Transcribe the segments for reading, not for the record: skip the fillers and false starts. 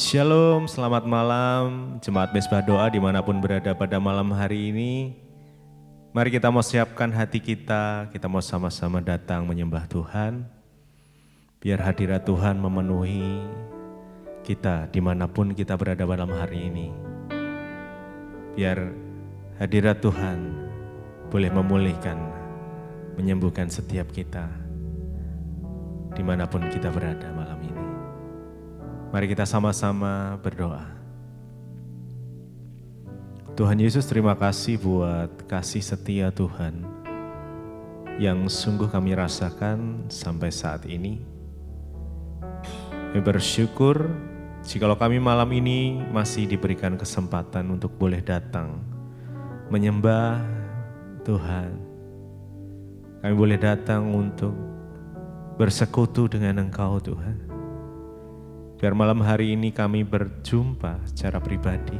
Shalom, selamat malam Jemaat Mesbah Doa dimanapun berada pada malam hari ini. Mari kita mau siapkan hati kita mau sama-sama datang menyembah Tuhan. Biar hadirat Tuhan memenuhi kita dimanapun kita berada malam hari ini. Biar hadirat Tuhan boleh memulihkan, menyembuhkan setiap kita dimanapun kita berada malam ini. Mari kita sama-sama berdoa. Tuhan Yesus, terima kasih buat kasih setia Tuhan yang sungguh kami rasakan sampai saat ini. Kami bersyukur jikalau kami malam ini masih diberikan kesempatan untuk boleh datang menyembah Tuhan. Kami boleh datang untuk bersekutu dengan Engkau Tuhan. Biar malam hari ini kami berjumpa secara pribadi.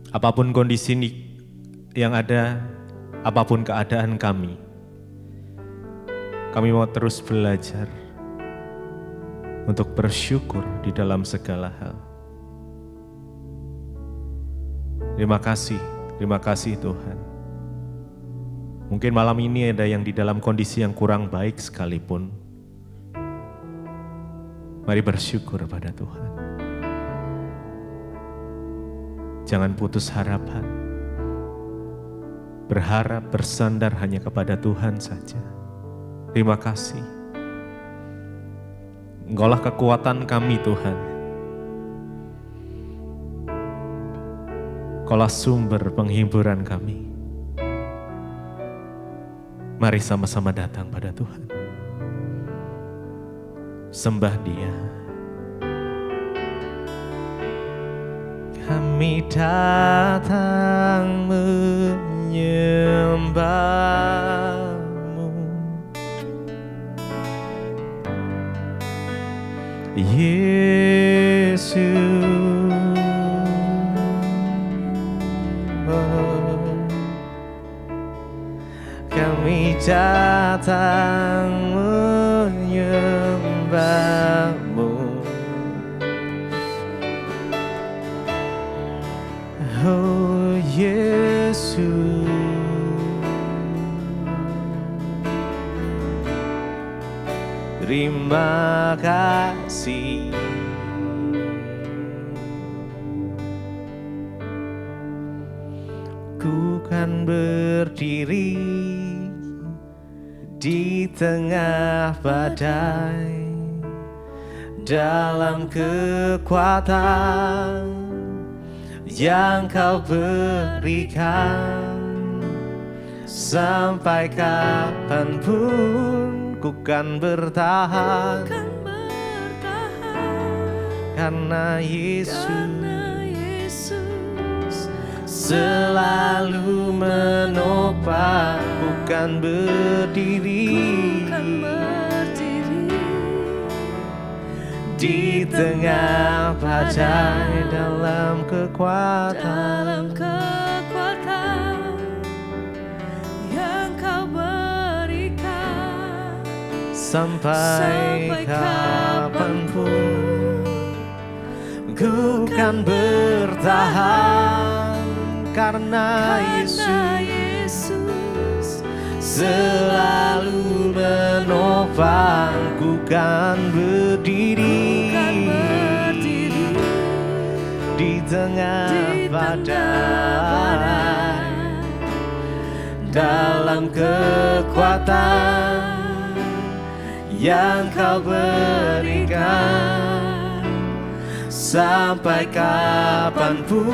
Apapun kondisi yang ada, apapun keadaan kami mau terus belajar untuk bersyukur di dalam segala hal. Terima kasih Tuhan. Mungkin malam ini ada yang di dalam kondisi yang kurang baik sekalipun. Mari bersyukur pada Tuhan. Jangan putus harapan. Berharap, bersandar hanya kepada Tuhan saja. Terima kasih. Engkaulah kekuatan kami Tuhan. Engkaulah sumber penghiburan kami. Mari sama-sama datang pada Tuhan. Sembah Dia. Kami datang menyembah-Mu, Yesus. Kami datang menyembah-Mu, oh Yesus. Terima kasih. Ku kan berdiri di tengah badai, dalam kekuatan yang Kau berikan. Sampai kapanpun ku kan bertahan, karena Yesus selalu menopang. Ku kan berdiri di tengah badai, dalam kekuatan yang Kau berikan. Sampai kapanpun ku kan bertahan, karena Yesus selalu menopang. Ku kan berdiri di tengah badai, dalam kekuatan yang Kau berikan. Sampai kapanpun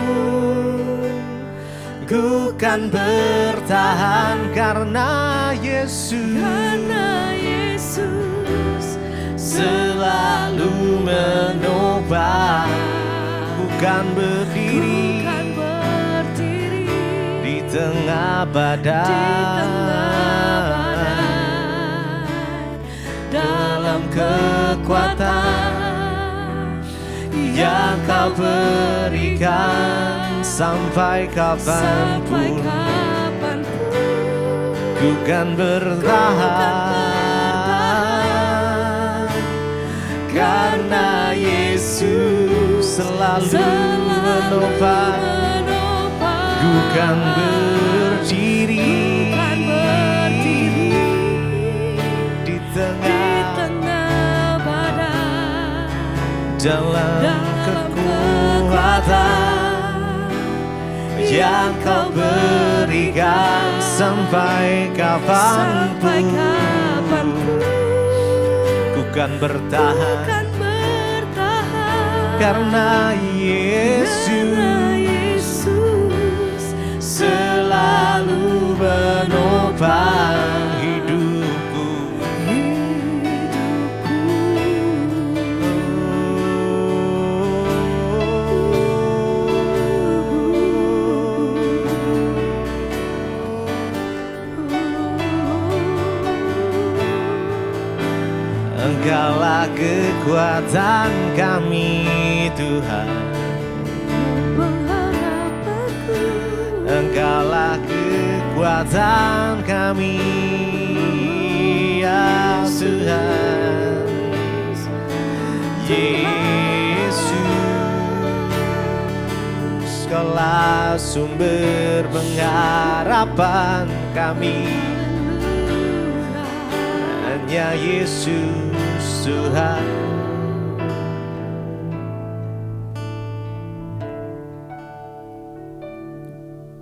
ku kan bertahan, karena Yesus selalu menopang. Ku kan berdiri di tengah badai, dalam kekuatan yang Kau berikan. Sampai kapanpun ku kan bertahan, karena Yesus selalu menopang. Ku kan berdiri di tengah badai, dalam kekuatan yang Kau berikan sampai kapanpun. Ku kan bertahan karena Yesus selalu menopang hidupku. Engkaulah kekuatan kami, Tuhan. Engkaulah kekuatan kami, ya Tuhan. Yesus, Kaulah sumber pengharapan kami. Hanya Yesus Tuhan.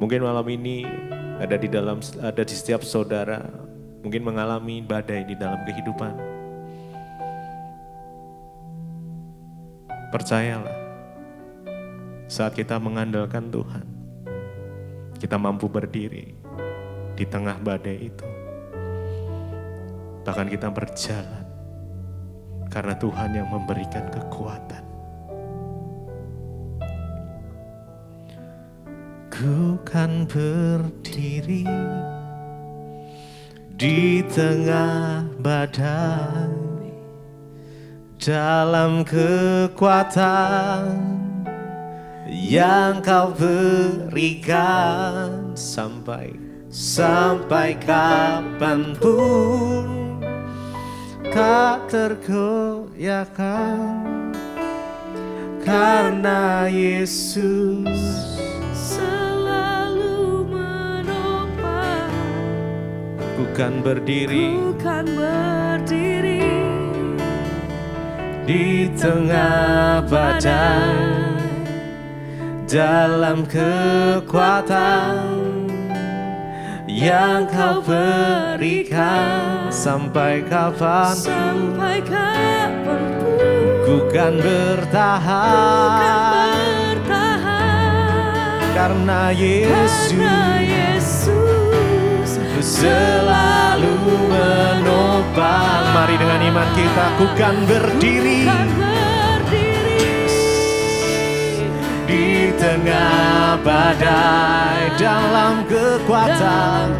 Mungkin malam ini ada di setiap saudara, mungkin mengalami badai di dalam kehidupan. Percayalah, saat kita mengandalkan Tuhan, kita mampu berdiri di tengah badai itu. Bahkan kita berjalan karena Tuhan yang memberikan kekuatan. Ku kan berdiri di tengah badai, dalam kekuatan yang Kau berikan sampai kapanpun. Tak tergoyahkan karena Yesus selalu menopang. Ku kan berdiri di tengah badai, dalam kekuatan yang Kau berikan sampai kapanpun. Ku kan bertahan karena Yesus selalu menopang. Mari dengan iman kita, ku kan berdiri di tengah badai, dalam kekuatan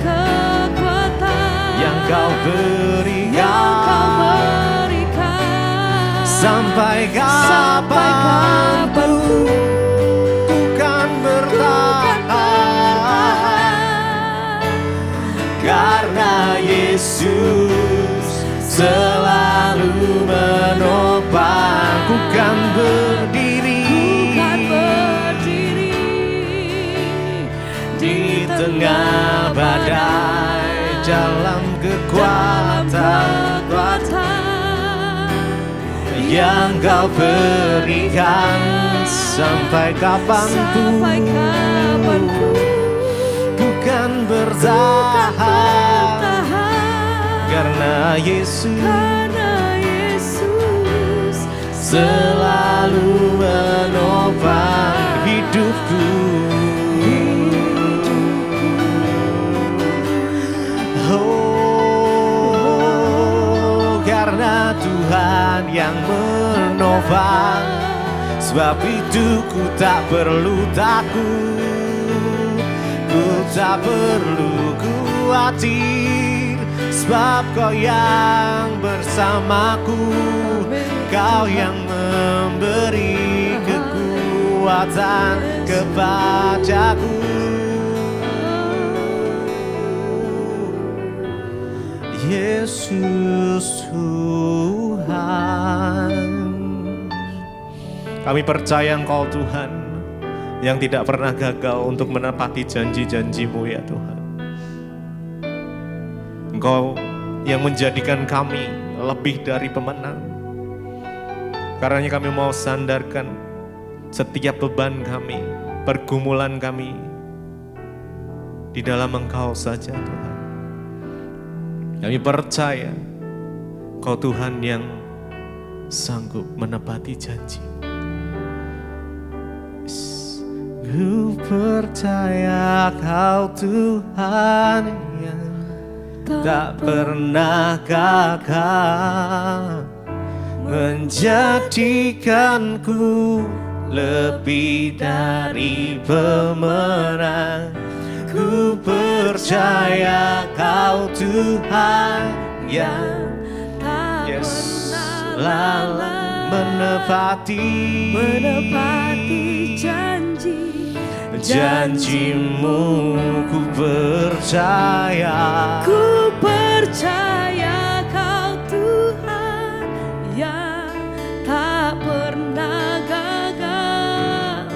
yang Kau berikan sampai kapanpun. Ku kan bertahan karena Yesus selalu menopang. Ku kan berdiri di tengah badai, dalam kekuatan yang Kau berikan sampai kapanpun. Ku kan bertahan karena Yesus selalu menopang hidupku. Karena Tuhan yang menopang, sebab itu ku tak perlu takut, ku tak perlu khawatir, sebab Kau yang bersamaku, Kau yang memberi kekuatan kepadaku. Yesus Tuhan, Kami percaya Engkau Tuhan yang tidak pernah gagal untuk menepati janji-janji-Mu ya Tuhan. Engkau yang menjadikan kami lebih dari pemenang. Karenanya kami mau sandarkan setiap beban kami, pergumulan kami di dalam Engkau saja Tuhan. Kami percaya Engkau Tuhan yang sanggup menepati janji. Ku percaya Kau Tuhan yang tak pernah gagal, menjadikanku lebih dari pemenang. Ku percaya Kau Tuhan yang selalu menepati janji-Mu. Ku percaya Kau Tuhan yang tak pernah gagal,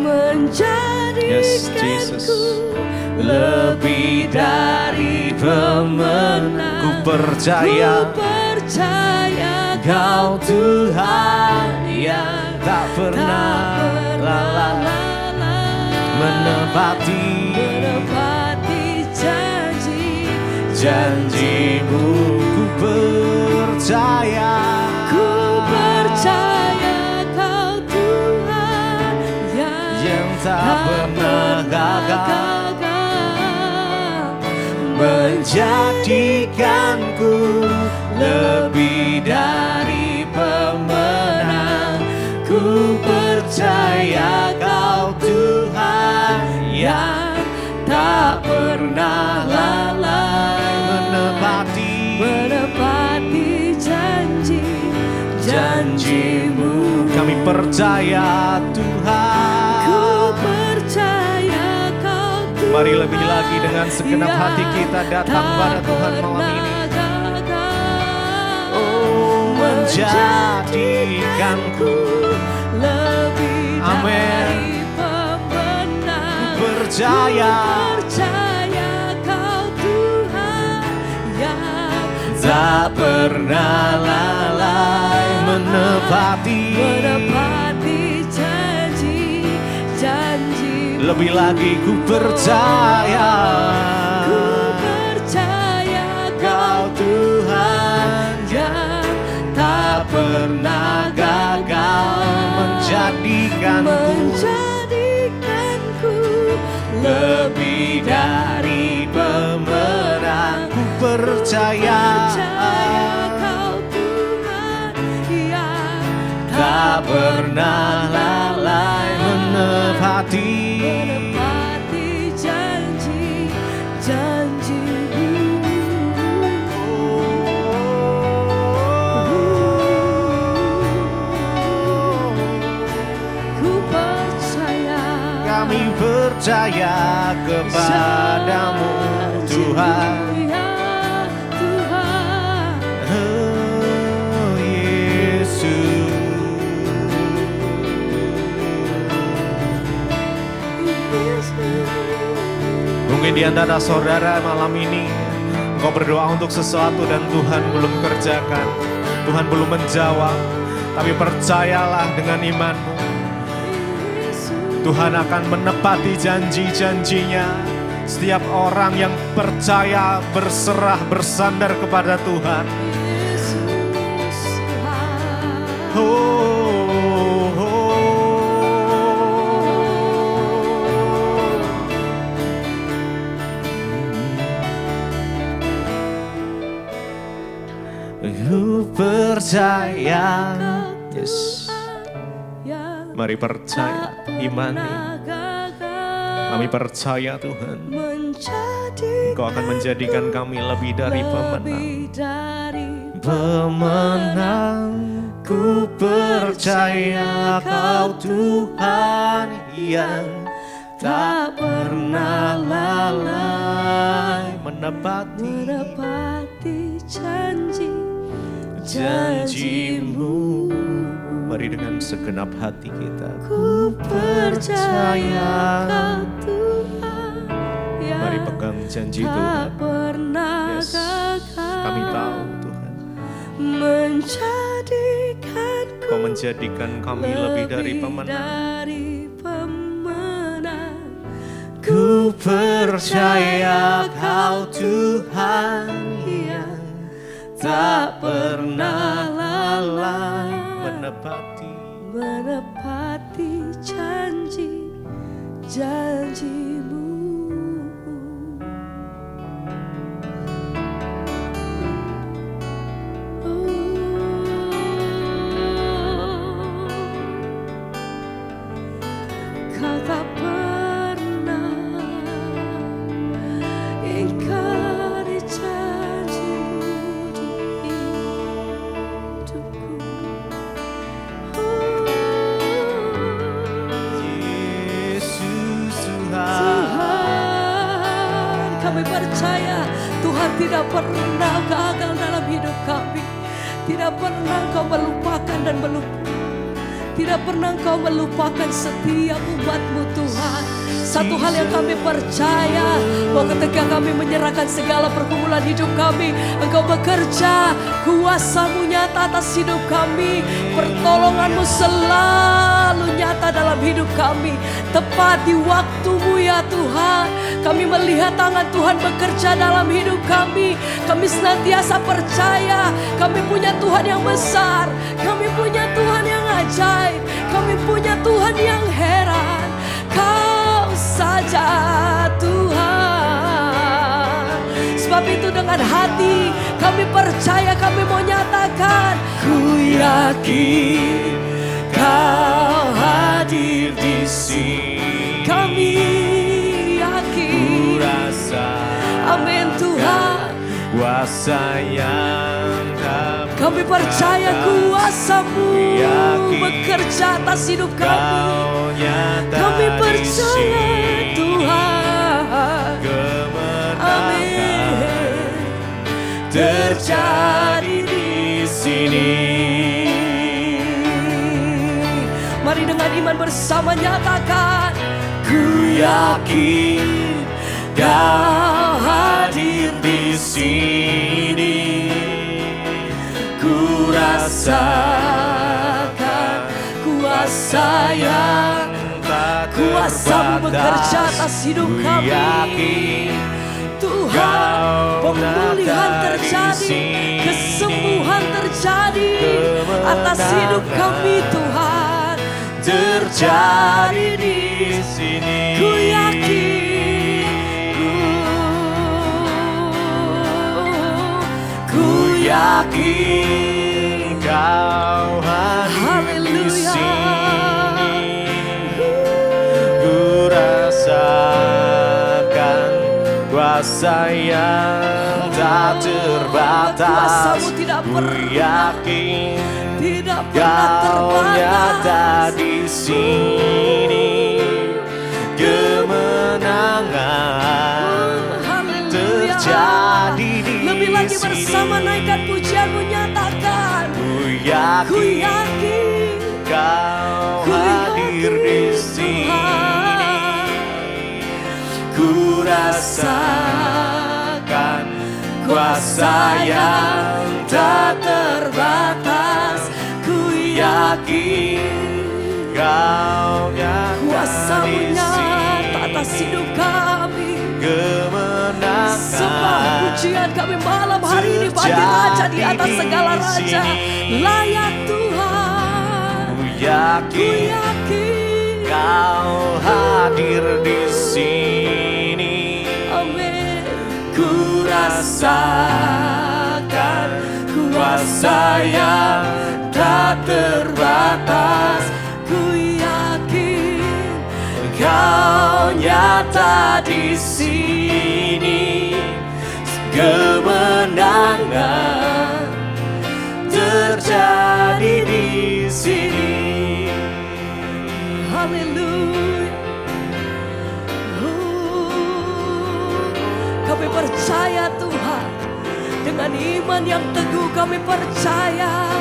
menjadikanku lebih dari pemenang. Ku percaya Kau Tuhan yang tak pernah menepati janji-Mu. Ku percaya Kau Tuhan yang tak pernah gagal, menjadikanku lebih dari pemenang. Ku percaya Kau Tuhan yang tak pernah lalai menepati janji-Mu. Kami percaya Tuhan. Ku percaya Kau Tuhan. Mari lebih lagi dengan segenap hati kita datang pada Tuhan malam ini. Oh, menjadikanku lebih dari pemenang. Percaya Kau Tuhan yang tak pernah lalai menepati janji. Lebih lagi ku percaya Kau Tuhan yang tak pernah gagal, menjadikanku lebih dari pemenang. Ku percaya Kau Tuhan yang tak pernah lalai menepati janji-Mu. Ku percaya, kami percaya kepadamu Tuhan. Oh Yesus. Mungkin di antara saudara malam ini engkau berdoa untuk sesuatu dan Tuhan belum kerjakan, Tuhan belum menjawab. Tapi percayalah dengan imanmu, Tuhan akan menepati janji-janjinya. Setiap orang yang percaya, berserah, bersandar kepada Tuhan. Ku percaya, yes. Mari percaya, imani. Kami percaya Tuhan, Engkau akan menjadikan kami lebih dari pemenang. Ku percaya Kau Tuhan yang tak pernah lalai menepati janji-Mu. Mari dengan segenap hati kita. Ku percaya Kau Tuhan yang Mari pegang janji tak Tuhan. pernah Yes, gagal. kami tahu Tuhan, menjadikan Kau menjadikan kami lebih dari pemenang. Ku percaya Kau Tuhan yang tak pernah lalai menepati janji-janjimu. Kau tak pernah ingkari janjimu di hidupku. Yesus Tuhan, kami percaya Tuhan tidak pernah gagal dalam hidup kami. Tidak pernah Kau melupakan dan tidak pernah Kau melupakan setiap umat-Mu Tuhan. Satu hal yang kami percaya, bahwa ketika kami menyerahkan segala pergumulan hidup kami, Engkau bekerja, kuasa-Mu nyata atas hidup kami, pertolongan-Mu selalu nyata dalam hidup kami. Tepat di waktu-Mu ya Tuhan, kami melihat tangan Tuhan bekerja dalam hidup kami. Kami senantiasa percaya, kami punya Tuhan yang besar, kami punya Tuhan yang ajaib, kami punya Tuhan yang heran. Kau saja Tuhan. Sebab itu dengan hati kami percaya, kami mau nyatakan, ku yakin Kau hadir di sini. Kami yakin, amin Tuhan, kuasa yang kami percaya kuasa-Mu bekerja atas hidup kami. Kami percaya Tuhan, amin, terjadi di sini. Mari dengan iman bersama nyatakan, ku yakin Kau hadir di sini. Ku rasakan kuasa yang kuasa-Mu bekerja atas hidup kami. Tuhan, pemulihan terjadi, kesembuhan terjadi atas hidup kami Tuhan. Terjadi di sini. Ku yakin Kau hadir di sini. Ku rasakan kuasa yang tak terbatas. Kuasa-Mu tidak Ku pernah, yakin tidak pernah Kau nyata terbatas. di sini. Kemenangan terjadi di lebih lagi sini. bersama naikkan pujian-Mu, nyatakan, ku yakin Kau hadir di sini. Ku rasakan kuasa yang tak terbatas. Ku yakin Kau nyata kuasa-Mu di nyata atas sini. hidup kami. Kemenangan Sembah pujian kami malam hari ini bagi Raja di atas segala raja. Layak Tuhan, Ku ku yakin yakin, Kau hadir di sini. amin. Ku rasakan kuasa yang tak terbatas. Ku yakin Kau nyata di sini. Kemenangan terjadi di sini. Haleluya. Kami percaya Tuhan, dengan iman yang teguh kami percaya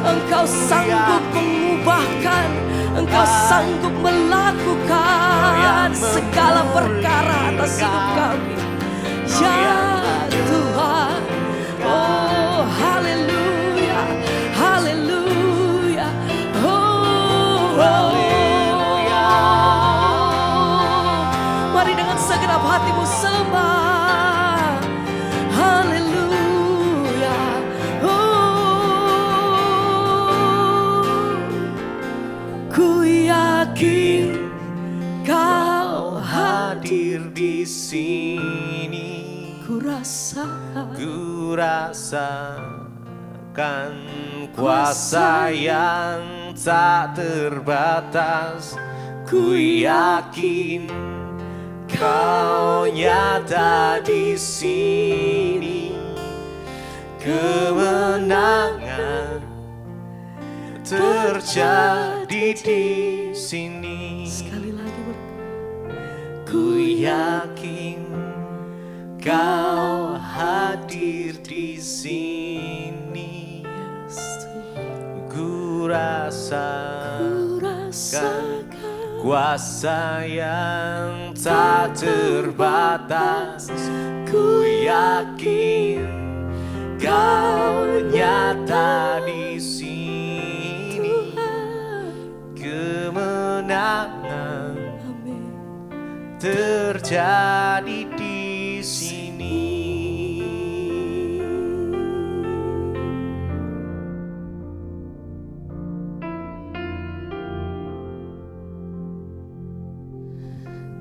Engkau sanggup mengubahkan, Engkau sanggup melakukan segala perkara atas hidup kami. Ya Tuhan, oh haleluya, haleluya, oh. Mari dengan segenap hatimu sembah. Haleluya. Ku yakin Kau Hadir di sini, ku rasakan kuasa yang tak terbatas. Ku yakin Kau nyata di sini, kemenangan terjadi di sini. sekali lagi Ku yakin Kau hadir di sini. Ku rasakan kuasa yang tak terbatas. Ku yakin Kau nyata di sini, kemenangan terjadi di sini.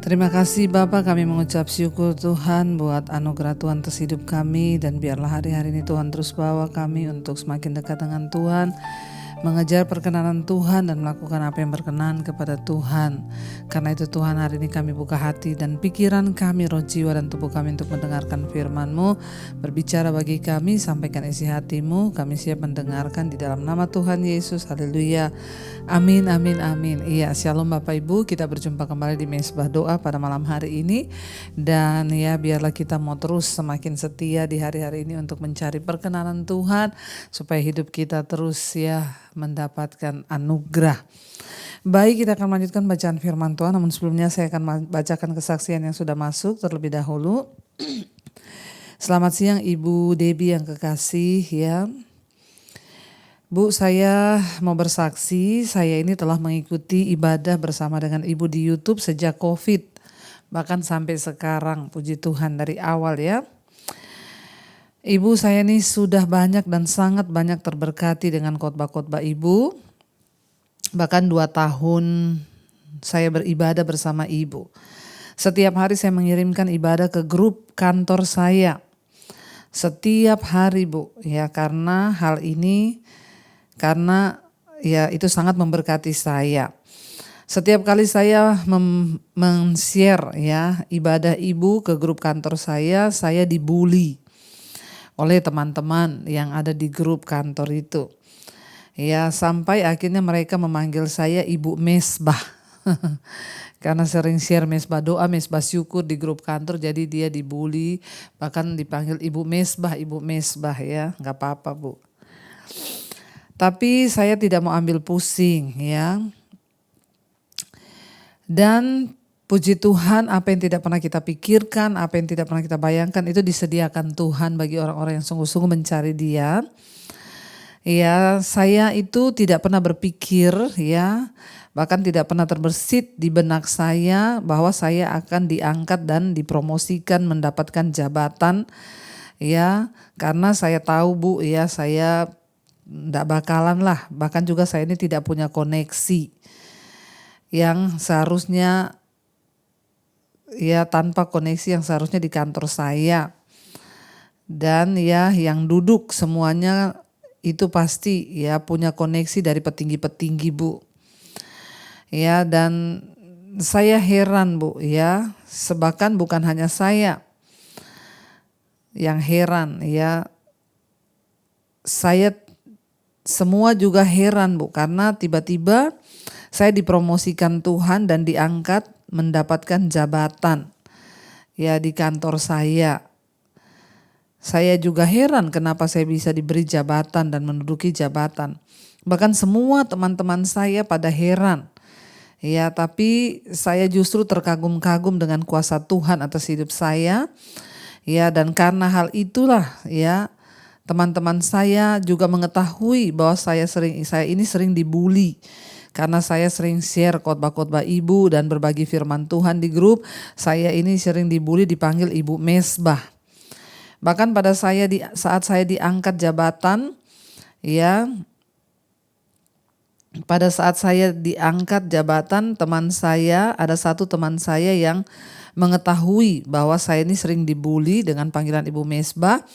Terima kasih Bapak, kami mengucap syukur Tuhan buat anugerah Tuhan atas hidup kami, dan biarlah hari-hari ini Tuhan terus bawa kami untuk semakin dekat dengan Tuhan, mengejar perkenanan Tuhan dan melakukan apa yang berkenan kepada Tuhan. Karena itu Tuhan, hari ini kami buka hati dan pikiran kami, roh, jiwa dan tubuh kami untuk mendengarkan firman-Mu. Berbicara bagi kami, sampaikan isi hati-Mu, kami siap mendengarkan di dalam nama Tuhan Yesus. Haleluya. Amin, amin, amin. Iya, shalom Bapak Ibu, kita berjumpa kembali di Mesbah Doa pada malam hari ini. Dan ya, biarlah kita mau terus semakin setia di hari-hari ini untuk mencari perkenanan Tuhan, supaya hidup kita terus ya mendapatkan anugerah. Baik, kita akan melanjutkan bacaan firman Tuhan, namun sebelumnya saya akan bacakan kesaksian yang sudah masuk terlebih dahulu. Selamat siang Ibu Debbie yang kekasih ya. Bu, saya mau bersaksi, saya ini telah mengikuti ibadah bersama dengan Ibu di YouTube sejak COVID, bahkan sampai sekarang, puji Tuhan, dari awal ya. Ibu, saya ini sudah banyak dan sangat banyak terberkati dengan khotbah-khotbah Ibu. Bahkan 2 tahun saya beribadah bersama Ibu. Setiap hari saya mengirimkan ibadah ke grup kantor saya. Setiap hari Bu, ya karena hal ini, karena ya itu sangat memberkati saya. Setiap kali saya men-share ya ibadah Ibu ke grup kantor saya dibully oleh teman-teman yang ada di grup kantor itu. Ya, sampai akhirnya mereka memanggil saya Ibu Mesbah. Karena sering share mesbah doa, mesbah syukur di grup kantor, jadi dia dibully, bahkan dipanggil Ibu Mesbah ya, nggak apa-apa Bu. Tapi saya tidak mau ambil pusing ya. Dan puji Tuhan, apa yang tidak pernah kita pikirkan, apa yang tidak pernah kita bayangkan itu disediakan Tuhan bagi orang-orang yang sungguh-sungguh mencari Dia. Ya, saya itu tidak pernah berpikir ya, bahkan tidak pernah terbersit di benak saya bahwa saya akan diangkat dan dipromosikan mendapatkan jabatan ya, karena saya tahu Bu ya, saya tidak bakalan lah, bahkan juga saya ini tidak punya koneksi yang seharusnya ya, tanpa koneksi yang seharusnya di kantor saya. Dan ya yang duduk semuanya itu pasti ya punya koneksi dari petinggi-petinggi Bu. Ya, dan saya heran Bu ya, bahkan bukan hanya saya yang heran ya, saya semua juga heran Bu, karena tiba-tiba saya dipromosikan Tuhan dan diangkat mendapatkan jabatan ya di kantor saya. Saya juga heran kenapa saya bisa diberi jabatan dan menduduki jabatan. Bahkan semua teman-teman saya pada heran. Ya, tapi saya justru terkagum-kagum dengan kuasa Tuhan atas hidup saya. Ya, dan karena hal itulah ya, teman-teman saya juga mengetahui bahwa saya ini sering dibully. Karena saya sering share khotbah-khotbah ibu dan berbagi firman Tuhan di grup, saya ini sering dibully dipanggil Ibu Mesbah. Bahkan saat saya diangkat jabatan, ya, pada saat saya diangkat jabatan, ada satu teman saya yang mengetahui bahwa saya ini sering dibully dengan panggilan Ibu Mesbah.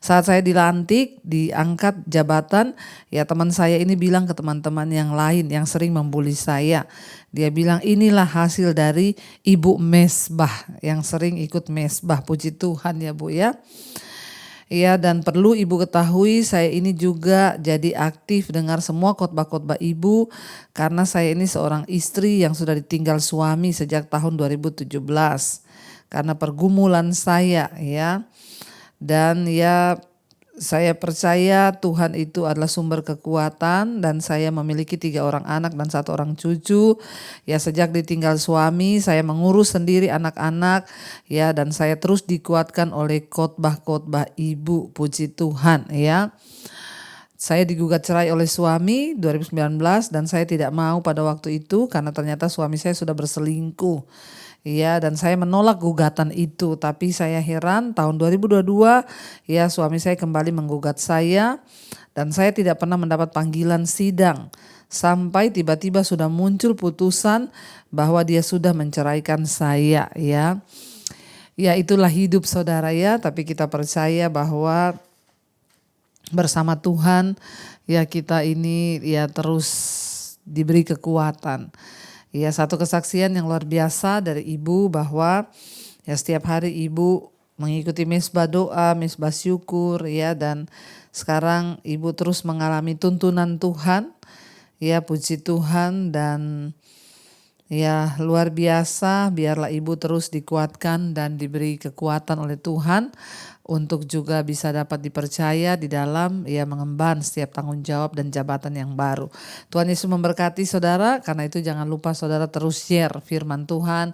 Saat saya diangkat jabatan, ya teman saya ini bilang ke teman-teman yang lain yang sering membuli saya. Dia bilang, inilah hasil dari Ibu Mesbah yang sering ikut mesbah. Puji Tuhan ya Bu ya. Ya, dan perlu Ibu ketahui, saya ini juga jadi aktif dengar semua khotbah-khotbah Ibu karena saya ini seorang istri yang sudah ditinggal suami sejak tahun 2017 karena pergumulan saya ya. Dan ya, saya percaya Tuhan itu adalah sumber kekuatan dan saya memiliki 3 orang anak dan 1 orang cucu. Ya, sejak ditinggal suami saya mengurus sendiri anak-anak ya, dan saya terus dikuatkan oleh khotbah-khotbah Ibu. Puji Tuhan ya. Saya digugat cerai oleh suami 2019 dan saya tidak mau pada waktu itu karena ternyata suami saya sudah berselingkuh. Ya, dan saya menolak gugatan itu, tapi saya heran tahun 2022 ya suami saya kembali menggugat saya dan saya tidak pernah mendapat panggilan sidang sampai tiba-tiba sudah muncul putusan bahwa dia sudah menceraikan saya ya. Ya, itulah hidup saudara ya, tapi kita percaya bahwa bersama Tuhan ya kita ini ya terus diberi kekuatan. Ya, satu kesaksian yang luar biasa dari Ibu bahwa ya setiap hari Ibu mengikuti mesbah doa, mesbah syukur ya, dan sekarang Ibu terus mengalami tuntunan Tuhan. Ya, puji Tuhan, dan ya luar biasa, biarlah Ibu terus dikuatkan dan diberi kekuatan oleh Tuhan untuk juga bisa dapat dipercaya di dalam ya mengemban setiap tanggung jawab dan jabatan yang baru. Tuhan Yesus memberkati saudara, karena itu jangan lupa saudara terus share firman Tuhan,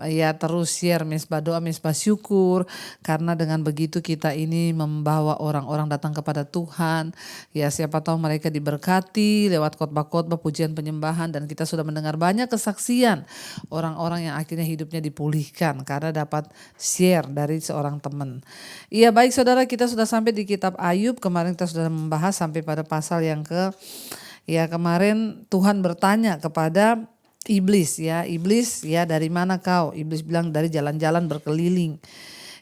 ya terus share mesbah doa, mesbah syukur, karena dengan begitu kita ini membawa orang-orang datang kepada Tuhan. Ya, siapa tahu mereka diberkati lewat khotbah-khotbah, pujian penyembahan, dan kita sudah mendengar banyak kesaksian orang-orang yang akhirnya hidupnya dipulihkan karena dapat share dari seorang teman. Iya, baik saudara, kita sudah sampai di kitab Ayub. Kemarin kita sudah membahas sampai pada pasal yang kemarin Tuhan bertanya kepada iblis ya. Iblis ya, dari mana kau? Iblis bilang dari jalan-jalan berkeliling.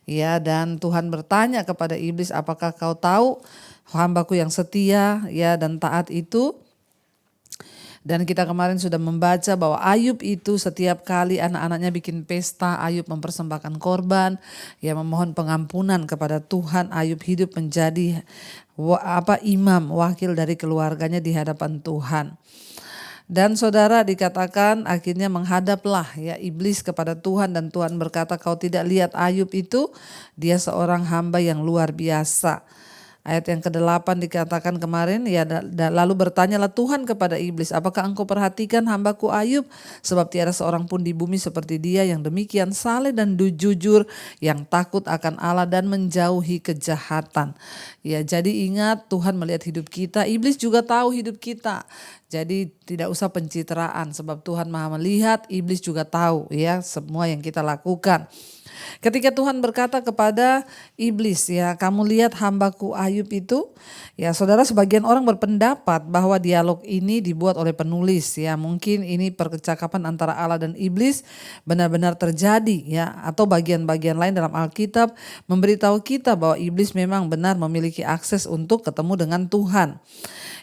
Ya, dan Tuhan bertanya kepada iblis, apakah kau tahu hambaku yang setia ya dan taat itu? Dan kita kemarin sudah membaca bahwa Ayub itu setiap kali anak-anaknya bikin pesta, Ayub mempersembahkan korban, ya memohon pengampunan kepada Tuhan. Ayub hidup menjadi imam, wakil dari keluarganya di hadapan Tuhan. Dan saudara, dikatakan akhirnya menghadaplah ya iblis kepada Tuhan, dan Tuhan berkata, kau tidak lihat Ayub itu, dia seorang hamba yang luar biasa. Ayat yang ke-8 dikatakan kemarin, ya lalu bertanyalah Tuhan kepada iblis, apakah engkau perhatikan hambaku Ayub? Sebab tiada seorang pun di bumi seperti dia yang demikian saleh dan jujur, yang takut akan Allah dan menjauhi kejahatan. Ya, jadi ingat, Tuhan melihat hidup kita, iblis juga tahu hidup kita. Jadi tidak usah pencitraan, sebab Tuhan Maha melihat, iblis juga tahu ya semua yang kita lakukan. Ketika Tuhan berkata kepada iblis, ya kamu lihat hambaku Ayub itu, ya saudara, sebagian orang berpendapat bahwa dialog ini dibuat oleh penulis, ya mungkin ini percakapan antara Allah dan iblis benar-benar terjadi ya, atau bagian-bagian lain dalam Alkitab memberitahu kita bahwa iblis memang benar memiliki akses untuk ketemu dengan Tuhan.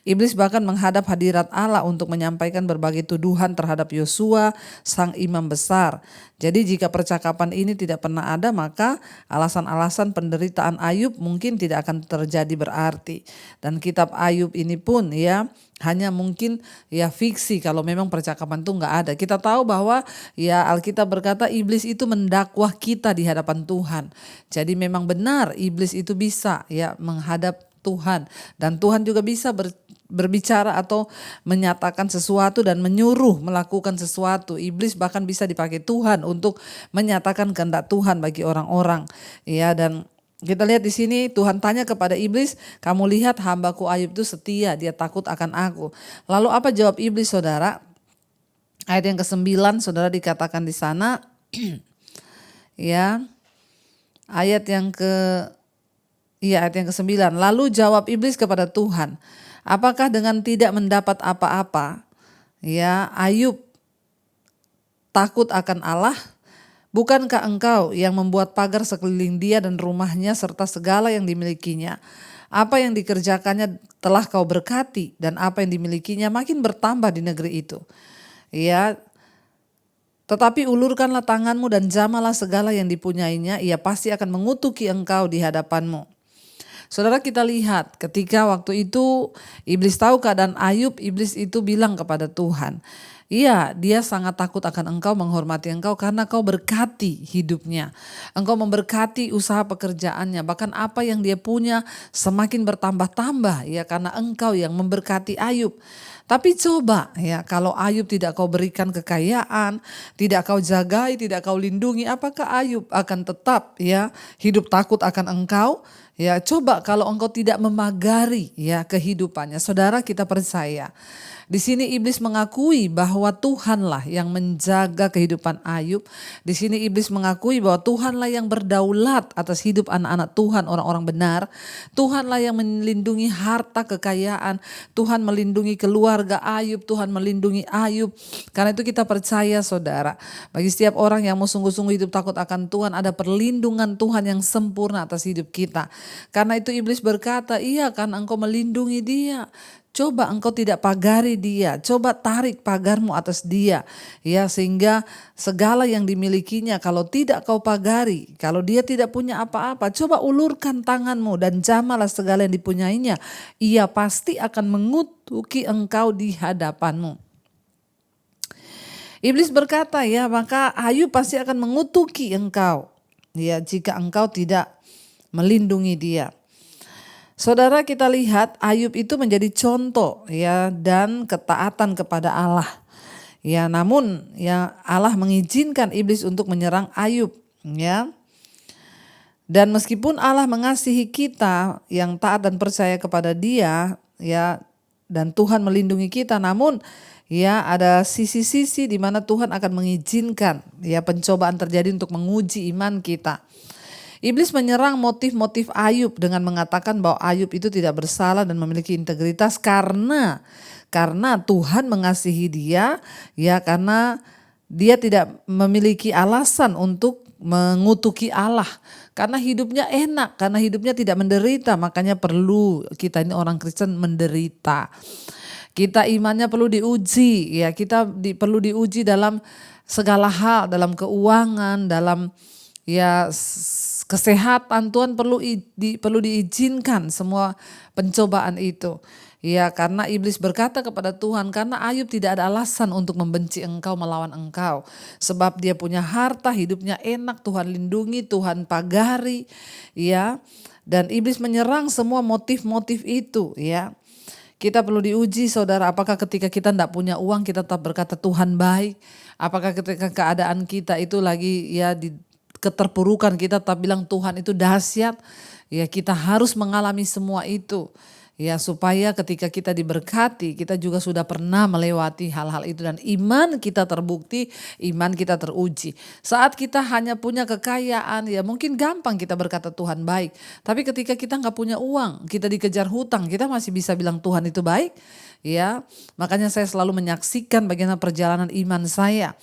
Iblis bahkan menghadap hadirat Allah untuk menyampaikan berbagai tuduhan terhadap Yosua, sang imam besar. Jadi jika percakapan ini tidak pernah ada, maka alasan-alasan penderitaan Ayub mungkin tidak akan terjadi berarti. Dan kitab Ayub ini pun ya hanya mungkin ya fiksi kalau memang percakapan itu nggak ada. Kita tahu bahwa ya Alkitab berkata iblis itu mendakwah kita di hadapan Tuhan. Jadi memang benar iblis itu bisa ya menghadap Tuhan, dan Tuhan juga bisa berbicara atau menyatakan sesuatu dan menyuruh melakukan sesuatu. Iblis bahkan bisa dipakai Tuhan untuk menyatakan kehendak Tuhan bagi orang-orang. Ya, dan kita lihat di sini Tuhan tanya kepada iblis, "Kamu lihat hambaku Ayub itu setia, dia takut akan aku." Lalu apa jawab iblis, saudara? Ayat yang ke-9, saudara, dikatakan di sana, ya, ayat yang ke-9. Lalu jawab iblis kepada Tuhan, "Apakah dengan tidak mendapat apa-apa, ya, Ayub takut akan Allah? Bukankah engkau yang membuat pagar sekeliling dia dan rumahnya serta segala yang dimilikinya? Apa yang dikerjakannya telah kau berkati dan apa yang dimilikinya makin bertambah di negeri itu. Ya, tetapi ulurkanlah tanganmu dan jamalah segala yang dipunyainya, ia pasti akan mengutuki engkau di hadapanmu." Saudara, kita lihat ketika waktu itu iblis tahu keadaan Ayub, iblis itu bilang kepada Tuhan, "Iya, dia sangat takut akan engkau, menghormati engkau karena kau berkati hidupnya. Engkau memberkati usaha pekerjaannya, bahkan apa yang dia punya semakin bertambah-tambah, ya, karena engkau yang memberkati Ayub. Tapi coba, ya, kalau Ayub tidak kau berikan kekayaan, tidak kau jagai, tidak kau lindungi, apakah Ayub akan tetap, ya, hidup takut akan engkau? Ya, coba kalau engkau tidak memagari, ya, kehidupannya." Saudara, kita percaya di sini iblis mengakui bahwa Tuhanlah yang menjaga kehidupan Ayub. Di sini iblis mengakui bahwa Tuhanlah yang berdaulat atas hidup anak-anak Tuhan, orang-orang benar. Tuhanlah yang melindungi harta kekayaan. Tuhan melindungi keluarga Ayub. Tuhan melindungi Ayub. Karena itu kita percaya, saudara, bagi setiap orang yang mau sungguh-sungguh hidup takut akan Tuhan, ada perlindungan Tuhan yang sempurna atas hidup kita. Karena itu iblis berkata, "Iya kan engkau melindungi dia. Coba engkau tidak pagari dia, coba tarik pagarmu atas dia, ya, sehingga segala yang dimilikinya kalau tidak kau pagari, kalau dia tidak punya apa-apa, coba ulurkan tanganmu dan jamalah segala yang dipunyainya, ia pasti akan mengutuki engkau di hadapanmu." Iblis berkata, ya, maka Ayub pasti akan mengutuki engkau, ya, jika engkau tidak melindungi dia. Saudara, kita lihat Ayub itu menjadi contoh, ya, dan ketaatan kepada Allah. Ya, namun ya Allah mengizinkan iblis untuk menyerang Ayub, ya. Dan meskipun Allah mengasihi kita yang taat dan percaya kepada Dia, ya, dan Tuhan melindungi kita, namun ya ada sisi-sisi di mana Tuhan akan mengizinkan, ya, pencobaan terjadi untuk menguji iman kita. Iblis menyerang motif-motif Ayub dengan mengatakan bahwa Ayub itu tidak bersalah dan memiliki integritas karena Tuhan mengasihi dia, ya, karena dia tidak memiliki alasan untuk mengutuki Allah. Karena hidupnya enak, karena hidupnya tidak menderita, makanya perlu kita ini orang Kristen menderita. Kita imannya perlu diuji, ya, kita perlu diuji dalam segala hal, dalam keuangan, dalam, ya, kesehatan. Tuhan perlu diizinkan semua pencobaan itu. Ya, karena iblis berkata kepada Tuhan, "Karena Ayub tidak ada alasan untuk membenci engkau, melawan engkau. Sebab dia punya harta, hidupnya enak, Tuhan lindungi, Tuhan pagari." Ya, dan iblis menyerang semua motif-motif itu, ya. Kita perlu diuji, saudara, apakah ketika kita tidak punya uang kita tetap berkata Tuhan baik? Apakah ketika keadaan kita itu lagi, ya, di keterpurukan kita tetap bilang Tuhan itu dahsyat? Ya, kita harus mengalami semua itu, ya, supaya ketika kita diberkati kita juga sudah pernah melewati hal-hal itu dan iman kita terbukti, iman kita teruji. Saat kita hanya punya kekayaan, ya, mungkin gampang kita berkata Tuhan baik, tapi ketika kita nggak punya uang, kita dikejar hutang, kita masih bisa bilang Tuhan itu baik, ya. Makanya saya selalu menyaksikan bagaimana perjalanan iman saya.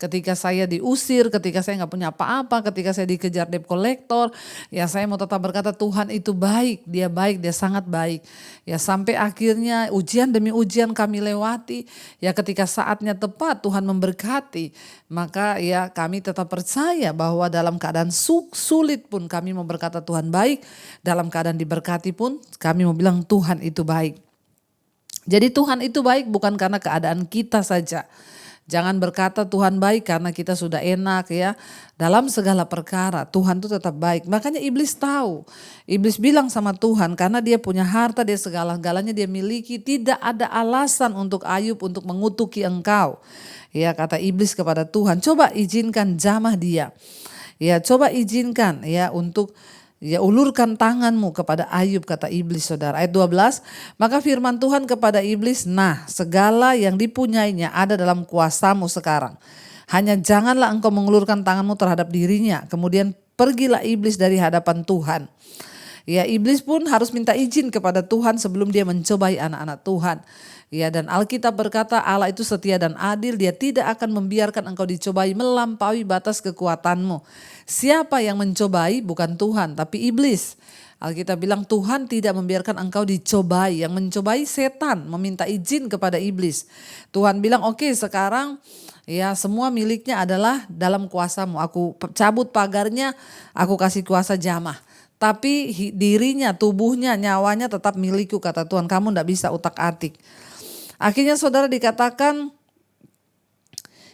Ketika saya diusir, ketika saya nggak punya apa-apa, ketika saya dikejar debt collector, ya, saya mau tetap berkata Tuhan itu baik, dia sangat baik. Ya, sampai akhirnya ujian demi ujian kami lewati, ya, ketika saatnya tepat Tuhan memberkati, maka, ya, kami tetap percaya bahwa dalam keadaan sulit pun kami mau berkata Tuhan baik, dalam keadaan diberkati pun kami mau bilang Tuhan itu baik. Jadi Tuhan itu baik bukan karena keadaan kita saja. Jangan berkata Tuhan baik karena kita sudah enak ya. Dalam segala perkara Tuhan itu tetap baik. Makanya iblis tahu. Iblis bilang sama Tuhan karena dia punya harta, dia segala-galanya dia miliki. Tidak ada alasan untuk Ayub untuk mengutuki engkau. Ya, kata iblis kepada Tuhan, coba izinkan jamah dia. Ya, coba izinkan ya untuk ulurkan tanganmu kepada Ayub, kata iblis, saudara. Ayat 12, maka firman Tuhan kepada iblis, nah segala yang dipunyainya ada dalam kuasamu sekarang. Hanya janganlah engkau mengulurkan tanganmu terhadap dirinya. Kemudian pergilah iblis dari hadapan Tuhan. Ya, iblis pun harus minta izin kepada Tuhan sebelum dia mencobai anak-anak Tuhan. Ya, dan Alkitab berkata Allah itu setia dan adil, dia tidak akan membiarkan engkau dicobai melampaui batas kekuatanmu. Siapa yang mencobai? Bukan Tuhan, tapi iblis. Alkitab bilang Tuhan tidak membiarkan engkau dicobai. Yang mencobai setan, meminta izin kepada iblis. Tuhan bilang oke, sekarang ya semua miliknya adalah dalam kuasamu. Aku cabut pagarnya, aku kasih kuasa jamah. Tapi dirinya, tubuhnya, nyawanya tetap milikku, kata Tuhan. Kamu tidak bisa utak-atik. Akhirnya saudara dikatakan,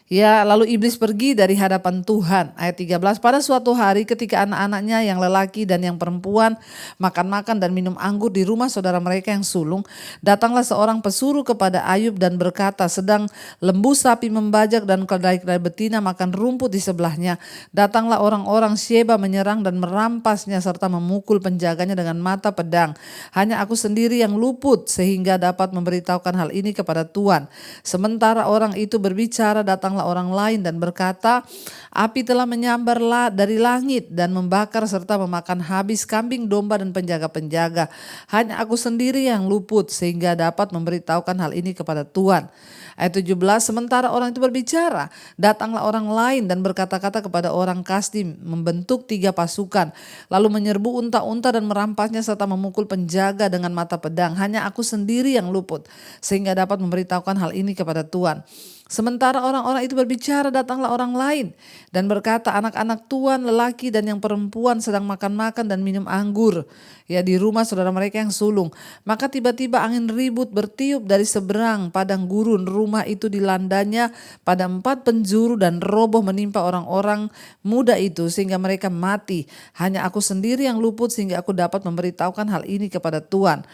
ya lalu iblis pergi dari hadapan Tuhan. Ayat 13, pada suatu hari ketika anak-anaknya yang lelaki dan yang perempuan makan-makan dan minum anggur di rumah saudara mereka yang sulung, datanglah seorang pesuruh kepada Ayub dan berkata, sedang lembu sapi membajak dan keledai-keledai betina makan rumput di sebelahnya. Datanglah orang-orang Syeba menyerang dan merampasnya serta memukul penjaganya dengan mata pedang. Hanya aku sendiri yang luput sehingga dapat memberitahukan hal ini kepada Tuhan. Sementara orang itu berbicara, datang orang lain dan berkata, api telah menyambar dari langit dan membakar serta memakan habis kambing, domba dan penjaga-penjaga. Hanya aku sendiri yang luput sehingga dapat memberitahukan hal ini kepada Tuhan. Ayat 17, sementara orang itu berbicara, datanglah orang lain dan berkata-kata kepada orang Kasdim, membentuk 3 pasukan, lalu menyerbu unta-unta dan merampasnya serta memukul penjaga dengan mata pedang. Hanya aku sendiri yang luput sehingga dapat memberitahukan hal ini kepada Tuhan. Sementara orang-orang itu berbicara, datanglah orang lain dan berkata, anak-anak Tuhan lelaki dan yang perempuan sedang makan-makan dan minum anggur ya di rumah saudara mereka yang sulung. Maka tiba-tiba angin ribut bertiup dari seberang padang gurun. Rumah itu dilandanya pada 4 penjuru dan roboh menimpa orang-orang muda itu sehingga mereka mati. Hanya aku sendiri yang luput sehingga aku dapat memberitahukan hal ini kepada Tuhan.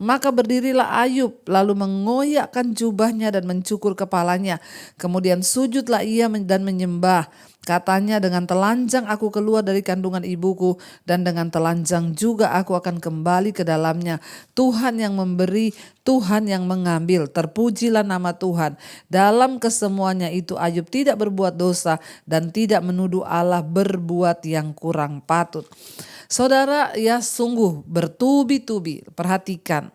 Maka berdirilah Ayub lalu mengoyakkan jubahnya dan mencukur kepalanya. Kemudian sujudlah ia dan menyembah. Katanya, dengan telanjang aku keluar dari kandungan ibuku dan dengan telanjang juga aku akan kembali ke dalamnya. Tuhan yang memberi, Tuhan yang mengambil. Terpujilah nama Tuhan. Dalam kesemuanya itu Ayub tidak berbuat dosa dan tidak menuduh Allah berbuat yang kurang patut. Saudara, ya sungguh bertubi-tubi, perhatikan.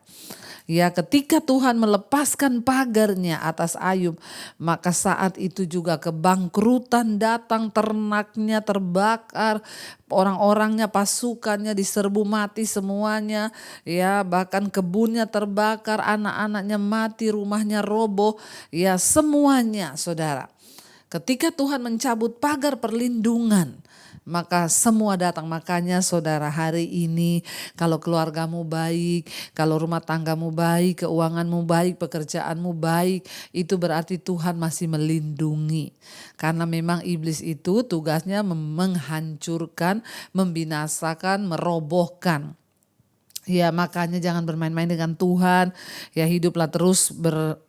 Ya, ketika Tuhan melepaskan pagarnya atas Ayub, maka saat itu juga kebangkrutan datang, ternaknya terbakar, orang-orangnya, pasukannya diserbu mati semuanya, ya bahkan kebunnya terbakar, anak-anaknya mati, rumahnya roboh, ya semuanya saudara. Ketika Tuhan mencabut pagar perlindungan, maka semua datang. Makanya saudara, hari ini kalau keluargamu baik, kalau rumah tanggamu baik, keuanganmu baik, pekerjaanmu baik, itu berarti Tuhan masih melindungi. Karena memang iblis itu tugasnya menghancurkan, membinasakan, merobohkan. Ya, makanya jangan bermain-main dengan Tuhan. Ya, hiduplah terus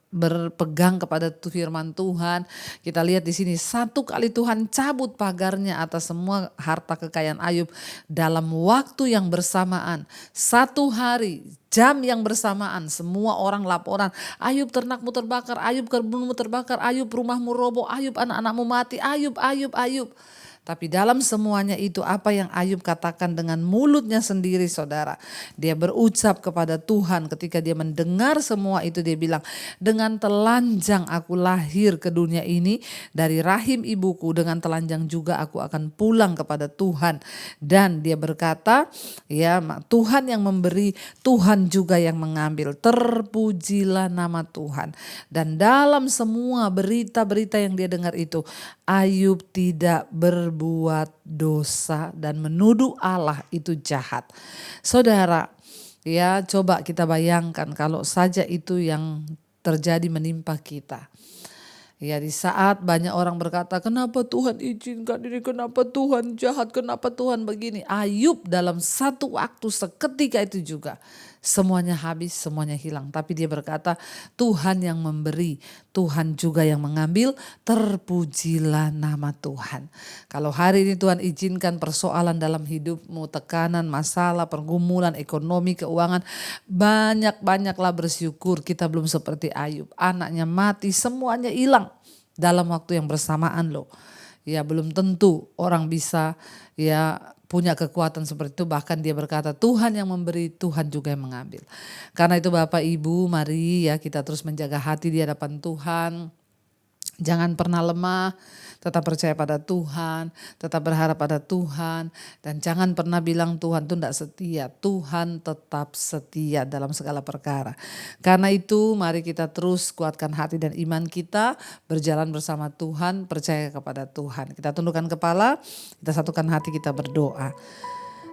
berpegang kepada firman Tuhan. Kita lihat di sini 1 kali Tuhan cabut pagarnya atas semua harta kekayaan Ayub dalam waktu yang bersamaan. 1 hari, jam yang bersamaan, semua orang laporan, Ayub ternakmu terbakar, Ayub kebunmu terbakar, Ayub rumahmu roboh, Ayub anak-anakmu mati, Ayub. Tapi dalam semuanya itu apa yang Ayub katakan dengan mulutnya sendiri saudara. Dia berucap kepada Tuhan ketika dia mendengar semua itu, dia bilang, dengan telanjang aku lahir ke dunia ini dari rahim ibuku, dengan telanjang juga aku akan pulang kepada Tuhan. Dan dia berkata, ya Tuhan yang memberi, Tuhan juga yang mengambil. Terpujilah nama Tuhan. Dan dalam semua berita-berita yang dia dengar itu, Ayub tidak berbuat dosa dan menuduh Allah itu jahat. Saudara, ya coba kita bayangkan kalau saja itu yang terjadi menimpa kita. Ya, di saat banyak orang berkata, kenapa Tuhan izinkan ini, kenapa Tuhan jahat, kenapa Tuhan begini. Ayub dalam satu waktu seketika itu juga semuanya habis, semuanya hilang. Tapi dia berkata, Tuhan yang memberi, Tuhan juga yang mengambil, terpujilah nama Tuhan. Kalau hari ini Tuhan izinkan persoalan dalam hidupmu, tekanan, masalah, pergumulan, ekonomi, keuangan, banyaklah bersyukur. Kita belum seperti Ayub, anaknya mati, semuanya hilang dalam waktu yang bersamaan loh. Ya, belum tentu orang bisa ya punya kekuatan seperti itu. Bahkan dia berkata, Tuhan yang memberi, Tuhan juga yang mengambil. Karena itu Bapak Ibu, mari ya kita terus menjaga hati di hadapan Tuhan. Jangan pernah lemah, tetap percaya pada Tuhan, tetap berharap pada Tuhan. Dan jangan pernah bilang Tuhan itu tidak setia. Tuhan tetap setia dalam segala perkara. Karena itu mari kita terus kuatkan hati dan iman kita, berjalan bersama Tuhan, percaya kepada Tuhan. Kita tundukkan kepala, kita satukan hati, kita berdoa.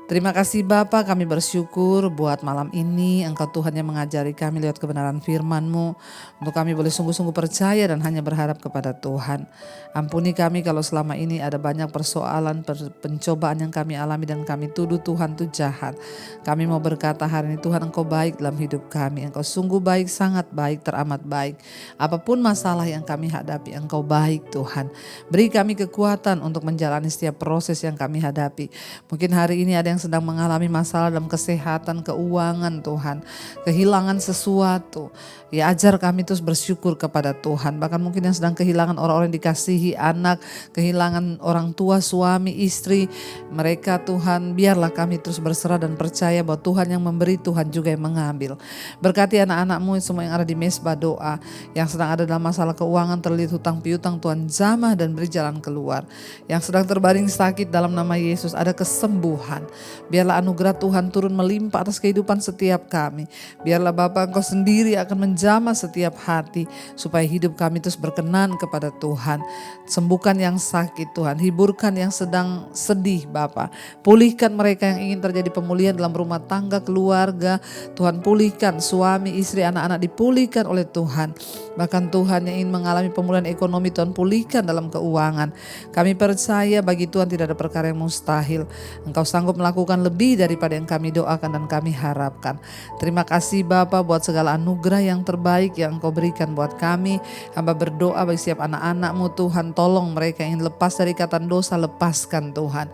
Terima kasih Bapa, kami bersyukur buat malam ini Engkau Tuhan yang mengajari kami lewat kebenaran firman-Mu. Untuk kami boleh sungguh-sungguh percaya dan hanya berharap kepada Tuhan. Ampuni kami kalau selama ini ada banyak persoalan, pencobaan yang kami alami dan kami tuduh Tuhan itu jahat. Kami mau berkata hari ini Tuhan Engkau baik dalam hidup kami. Engkau sungguh baik, sangat baik, teramat baik. Apapun masalah yang kami hadapi, Engkau baik Tuhan. Beri kami kekuatan untuk menjalani setiap proses yang kami hadapi. Mungkin hari ini ada yang sedang mengalami masalah dalam kesehatan, keuangan Tuhan, kehilangan sesuatu. Ya, ajar kami terus bersyukur kepada Tuhan. Bahkan mungkin yang sedang kehilangan orang-orang yang dikasihi, anak, kehilangan orang tua, suami, istri. Mereka Tuhan, biarlah kami terus berserah dan percaya bahwa Tuhan yang memberi, Tuhan juga yang mengambil. Berkati anak-anak-Mu semua yang ada di mesbah doa, yang sedang ada dalam masalah keuangan, terlilit hutang piutang, Tuhan jamah dan beri jalan keluar. Yang sedang terbaring sakit dalam nama Yesus, ada kesembuhan. Biarlah anugerah Tuhan turun melimpah atas kehidupan setiap kami. Biarlah Bapa Engkau sendiri akan menjamah setiap hati, supaya hidup kami terus berkenan kepada Tuhan. Sembuhkan yang sakit Tuhan, hiburkan yang sedang sedih Bapa. Pulihkan mereka yang ingin terjadi pemulihan dalam rumah tangga, keluarga. Tuhan pulihkan suami, istri, anak-anak dipulihkan oleh Tuhan. Bahkan Tuhan yang ingin mengalami pemulihan ekonomi, Tuhan pulihkan dalam keuangan. Kami percaya bagi Tuhan tidak ada perkara yang mustahil. Engkau sanggup melakukan lebih daripada yang kami doakan dan kami harapkan. Terima kasih Bapa buat segala anugerah yang terbaik yang Engkau berikan buat kami. Hamba berdoa bagi setiap anak-anak-Mu Tuhan, tolong mereka yang lepas dari ikatan dosa, lepaskan Tuhan.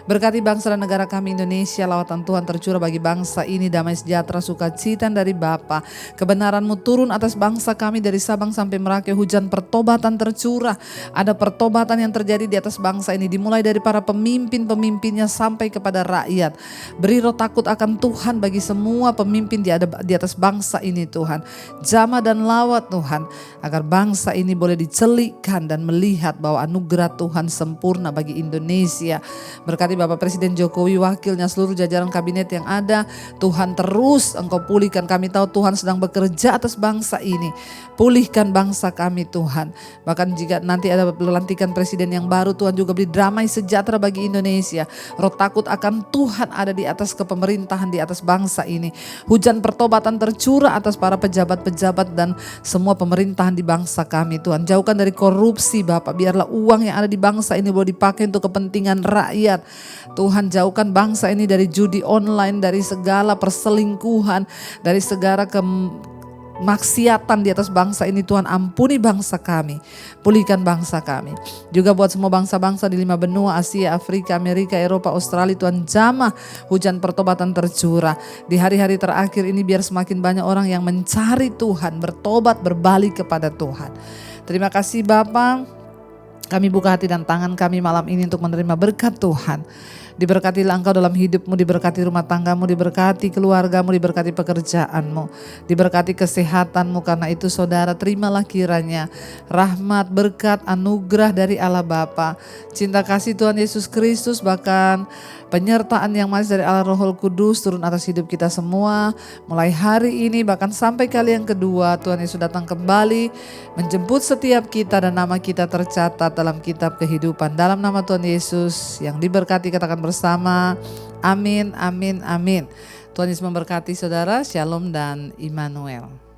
Berkati bangsa dan negara kami Indonesia, lawatan Tuhan tercurah bagi bangsa ini, damai sejahtera, sukacita dari Bapa. Kebenaran-Mu turun atas bangsa kami dari Sabang sampai Merauke, hujan pertobatan tercurah. Ada pertobatan yang terjadi di atas bangsa ini, dimulai dari para pemimpin-pemimpinnya sampai kepada rakyat. Beri roh takut akan Tuhan bagi semua pemimpin di atas bangsa ini Tuhan. Jamah dan lawat Tuhan, agar bangsa ini boleh dicelikkan dan melihat bahwa anugerah Tuhan sempurna bagi Indonesia. Berkati Bapak Presiden Jokowi, wakilnya, seluruh jajaran kabinet yang ada. Tuhan terus Engkau pulihkan. Kami tahu Tuhan sedang bekerja atas bangsa ini. Pulihkan bangsa kami Tuhan. Bahkan jika nanti ada pelantikan presiden yang baru, Tuhan juga beri damai sejahtera bagi Indonesia. Roh takut akan Tuhan ada di atas kepemerintahan, di atas bangsa ini. Hujan pertobatan tercurah atas para pejabat-pejabat dan semua pemerintahan di bangsa kami Tuhan. Jauhkan dari korupsi Bapak. Biarlah uang yang ada di bangsa ini boleh dipakai untuk kepentingan rakyat. Tuhan, jauhkan bangsa ini dari judi online, dari segala perselingkuhan, dari segala maksiatan di atas bangsa ini Tuhan. Ampuni bangsa kami, pulihkan bangsa kami. Juga buat semua bangsa-bangsa di 5 benua, Asia, Afrika, Amerika, Eropa, Australia, Tuhan jamah hujan pertobatan tercurah. Di hari-hari terakhir ini biar semakin banyak orang yang mencari Tuhan, bertobat, berbalik kepada Tuhan. Terima kasih Bapa. Kami buka hati dan tangan kami malam ini untuk menerima berkat Tuhan. Diberkatilah Engkau dalam hidupmu, diberkati rumah tanggamu, diberkati keluargamu, diberkati pekerjaanmu, diberkati kesehatanmu. Karena itu saudara, terimalah kiranya rahmat, berkat, anugerah dari Allah Bapa, cinta kasih Tuhan Yesus Kristus, bahkan penyertaan yang manis dari Allah Roh Kudus turun atas hidup kita semua. Mulai hari ini bahkan sampai kali yang kedua, Tuhan Yesus datang kembali menjemput setiap kita dan nama kita tercatat dalam kitab kehidupan. Dalam nama Tuhan Yesus yang diberkati, katakan bersama, amin, amin, amin. Tuhan Yesus memberkati saudara, shalom dan Immanuel.